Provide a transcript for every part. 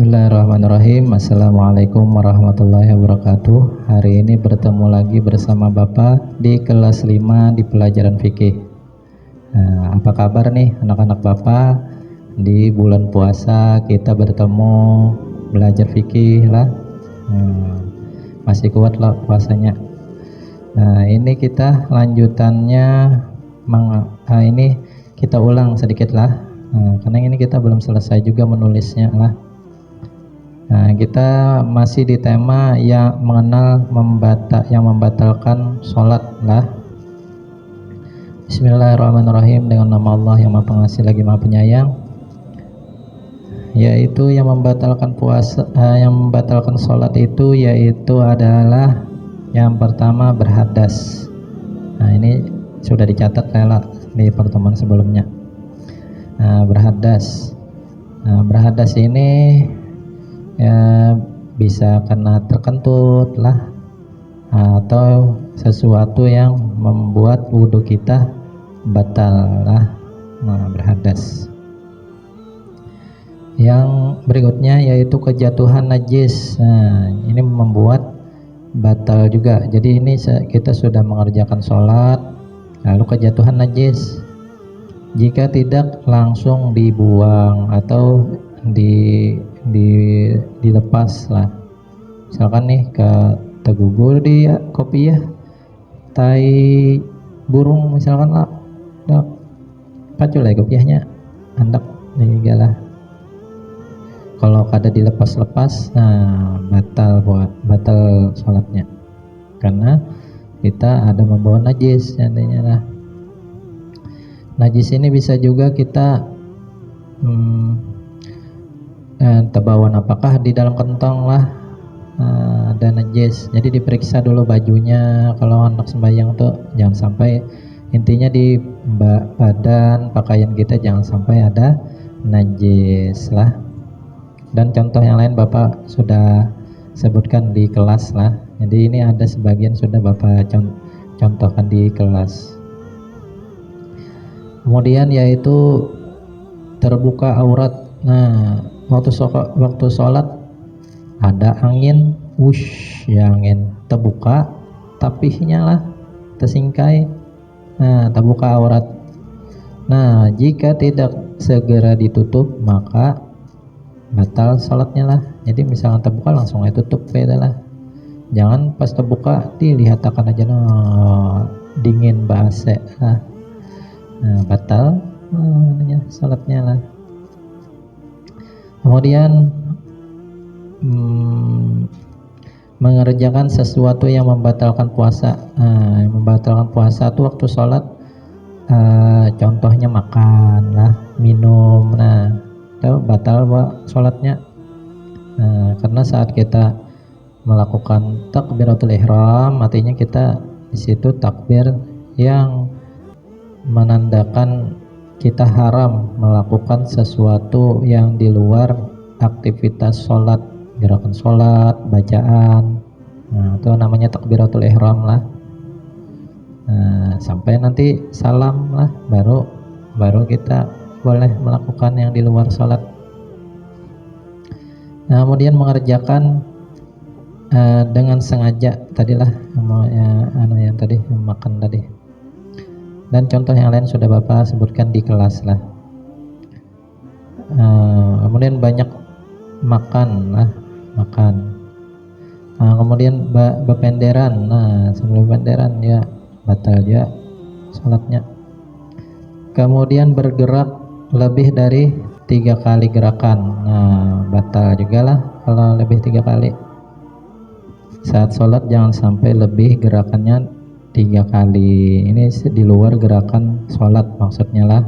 Bismillahirrahmanirrahim. Assalamualaikum warahmatullahi wabarakatuh. Hari ini bertemu lagi bersama Bapak di kelas 5 di pelajaran fikih. Apa kabar nih anak-anak Bapak? Di bulan puasa kita bertemu belajar fikih lah. Masih kuat lah puasanya. Nah, ini kita lanjutannya ini kita ulang sedikit lah. Karena ini kita belum selesai juga menulisnya lah. Nah, kita masih di tema yang mengenal yang membatalkan sholat lah. Bismillahirrahmanirrahim. Dengan nama Allah yang Maha Pengasih lagi Maha Penyayang. Yaitu yang membatalkan puasa, yang membatalkan sholat itu yaitu adalah yang pertama berhadas. Nah, ini sudah dicatat lah di pertemuan sebelumnya. Berhadas. Berhadas ini ya bisa karena terkentut lah atau sesuatu yang membuat wudhu kita batal lah. Berhadas. Yang berikutnya yaitu kejatuhan najis. Ini membuat batal juga. Jadi ini kita sudah mengerjakan sholat lalu kejatuhan najis, jika tidak langsung dibuang atau dilepas lah. Misalkan nih tergugur di kopi ya, tai burung misalkan lah, pacul lah kopiahnya, hendak lah. Kalau kada dilepas-lepas, batal sholatnya, karena kita ada membawa najis nantinya lah. Najis ini bisa juga kita terbawa apakah di dalam kantong lah ada najis, jadi diperiksa dulu bajunya. Kalau anak sembahyang tuh jangan sampai, intinya di badan pakaian kita jangan sampai ada najis lah. Dan contoh yang lain Bapak sudah sebutkan di kelas lah, jadi ini ada sebagian sudah Bapak contohkan di kelas. Kemudian yaitu terbuka aurat. Nah, waktu sholat ada angin, angin terbuka, tapihnya lah tersingkai. Terbuka aurat. Nah, jika tidak segera ditutup maka batal sholatnya lah. Jadi misalnya terbuka langsung aja tutup beda lah. Jangan pas terbuka dilihat akan aja dingin bahasa lah. Batal sholatnya lah. Kemudian mengerjakan sesuatu yang membatalkan puasa. Yang membatalkan puasa itu waktu sholat, contohnya makan lah, minum. Itu batal sholatnya. Karena saat kita melakukan takbiratul ihram, artinya kita di situ takbir yang menandakan kita haram melakukan sesuatu yang di luar aktivitas sholat, gerakan sholat, bacaan. Itu namanya takbiratul ihram lah. Sampai nanti salam lah, baru kita boleh melakukan yang di luar sholat. Kemudian mengerjakan dengan sengaja tadilah yang tadi makan tadi. Dan contoh yang lain sudah Bapak sebutkan di kelas lah. Kemudian banyak makan. Kemudian bependeran. Sebelum penderan ya batal ya sholatnya. Kemudian bergerak lebih dari 3 kali gerakan. Batal juga lah kalau lebih 3 kali. Saat sholat jangan sampai lebih gerakannya 3 kali. Ini di luar gerakan sholat maksudnya lah.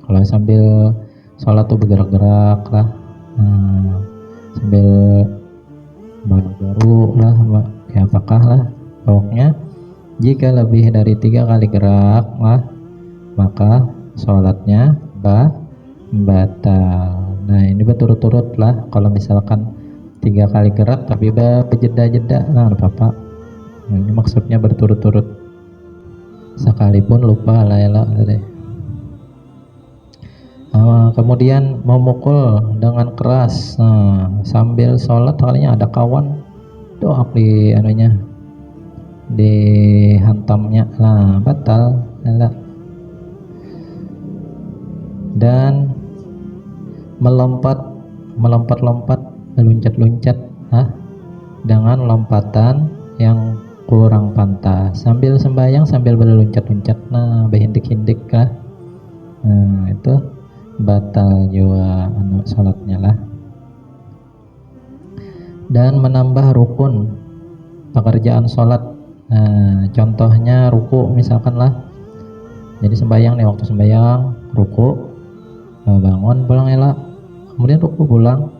Kalau sambil sholat tuh bergerak-gerak lah, sambil baru lah, ya apakah lah, pokoknya jika lebih dari 3 kali gerak lah maka sholatnya batal. Nah, ini berturut-turut lah. Kalau misalkan 3 kali gerak tapi berjeda-jeda, Bapak, ini maksudnya berturut-turut, sekalipun lupa lah ya. Kemudian memukul dengan keras sambil sholat, kalinya ada kawan doak di anunya, dihantamnya lah, batal lah. Dan melompat-lompat, meluncat-luncat dengan lompatan yang kurang pantas sambil sembahyang, sambil berluncat-luncat, behindik-hindik lah, itu batal juga sholatnya lah. Dan menambah rukun pekerjaan sholat, contohnya ruku misalkan lah, jadi sembahyang nih, waktu sembahyang ruku, bangun pulang elak, kemudian ruku pulang,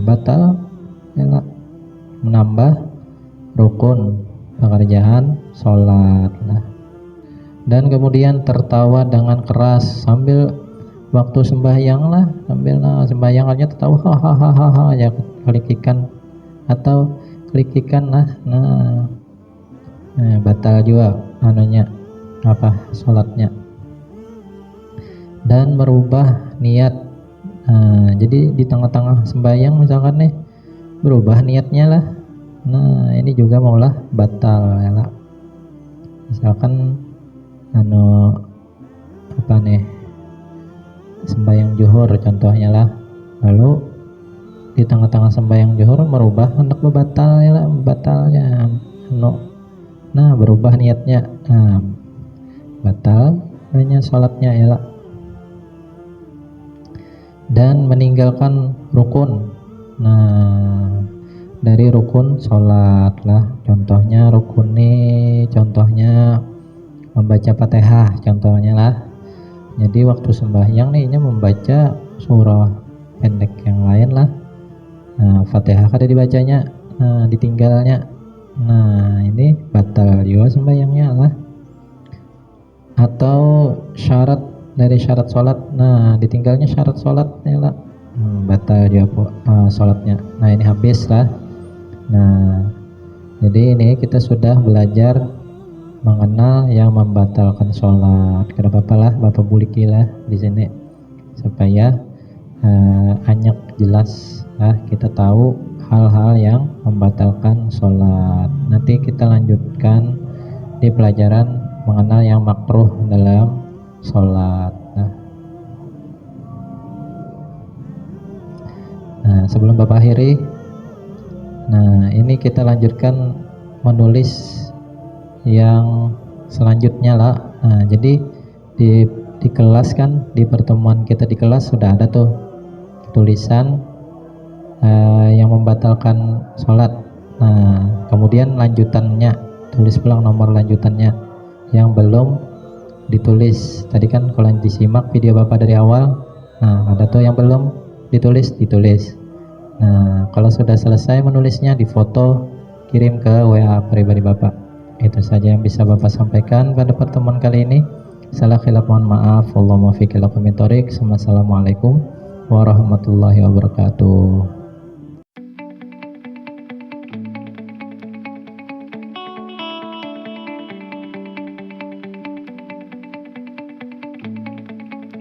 batal elak, menambah rukun pekerjaan sholat lah. Dan kemudian tertawa dengan keras sambil waktu sembahyang lah, sambil sembahyang aja tertawa hahaha ya, klikikan atau klikikan lah, batal juga anunya sholatnya. Dan merubah niat, jadi di tengah-tengah sembahyang misalkan nih berubah niatnya lah, ini juga maulah batal ya lah. Misalkan sembahyang zuhur contohnya lah, lalu di tengah-tengah sembahyang zuhur merubah hendak batal ya lah, batalnya berubah niatnya, batal hanya sholatnya ya lah. Dan meninggalkan rukun, dari rukun sholat lah, contohnya contohnya membaca Fatihah contohnya lah. Jadi waktu sembahyang nih membaca surah pendek yang lain lah, Fatihah kada dibacanya, ditinggalnya, ini batal juga sembahyangnya lah. Atau syarat dari syarat sholat, ditinggalnya syarat sholat ya lah, batal juga sholatnya. Ini habis lah. Jadi ini kita sudah belajar mengenal yang membatalkan sholat. Kada apa-apa lah Bapak buliki lah di sini supaya anyak jelas lah, kita tahu hal-hal yang membatalkan sholat. Nanti kita lanjutkan di pelajaran mengenal yang makruh dalam sholat. Sebelum Bapak akhiri, ini kita lanjutkan menulis yang selanjutnya lah. Jadi di kelas kan, di pertemuan kita di kelas sudah ada tuh tulisan yang membatalkan sholat. Kemudian lanjutannya, tulis pulang nomor lanjutannya yang belum ditulis. Tadi kan kalau disimak video Bapak dari awal, ada tuh yang belum ditulis. Kalau sudah selesai menulisnya, difoto, kirim ke WA pribadi Bapak. Itu saja yang bisa Bapak sampaikan pada pertemuan kali ini. Salah khilaf mohon maaf. Wallahu muwaffiq ila aqwamit thoriq. Wassalamualaikum warahmatullahi wabarakatuh.